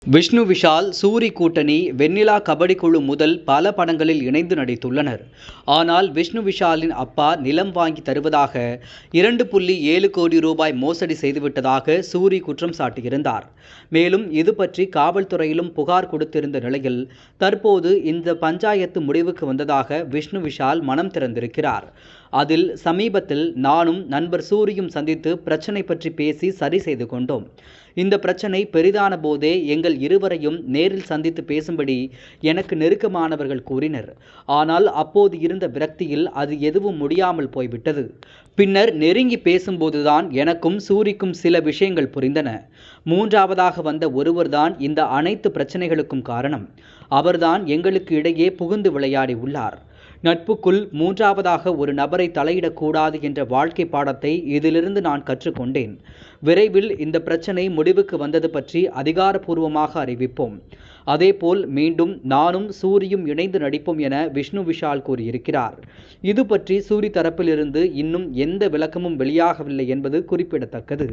விஷ்ணு விஷால், சூரி கூட்டணி வெண்ணிலா கபடி குழு முதல் பல படங்களில் இணைந்து நடித்துள்ளனர். ஆனால் விஷ்ணு விஷாலின் அப்பா நிலம் வாங்கி தருவதாக 2.7 கோடி ரூபாய் மோசடி செய்துவிட்டதாக சூரி குற்றம் சாட்டியிருந்தார். மேலும் இது பற்றி காவல்துறையிலும் புகார் கொடுத்திருந்த நிலையில் தற்போது இந்த பஞ்சாயத்து முடிவுக்கு வந்ததாக விஷ்ணு விஷால் மனம் திறந்திருக்கிறார். அதில் சமீபத்தில் நானும் நண்பர் சூரியும் சந்தித்து பிரச்சனை பற்றி பேசி சரி செய்து கொண்டோம். இந்த பிரச்சனை பெரிதான போதே எங்கள் இருவரையும் நேரில் சந்தித்து பேசும்படி எனக்கு நெருக்கமானவர்கள் கூறினர். ஆனால் அப்போது இருந்த விரக்தியில் அது எதுவும் முடியாமல் போய்விட்டது. பின்னர் நெருங்கி பேசும்போதுதான் எனக்கும் சூரிக்கும் சில விஷயங்கள் புரிந்தன. மூன்றாவதாக வந்த ஒருவர்தான் இந்த அனைத்து பிரச்சனைகளுக்கும் காரணம். அவர்தான் எங்களுக்கு இடையே புகுந்து விளையாடி உள்ளார். நட்புக்குள் மூன்றாவதாக ஒரு நபரை தலையிடக்கூடாது என்ற வாழ்க்கை பாடத்தை இதிலிருந்து நான் கற்றுக்கொண்டேன். விரைவில் இந்த பிரச்சனை முடிவுக்கு வந்தது பற்றி அதிகாரப்பூர்வமாக அறிவிப்போம். அதேபோல் மீண்டும் நானும் சூரியும் இணைந்து நடிப்போம் என விஷ்ணு விஷால் கூறியிருக்கிறார். இது பற்றி சூரி தரப்பிலிருந்து இன்னும் எந்த விளக்கமும் வெளியாகவில்லை என்பது குறிப்பிடத்தக்கது.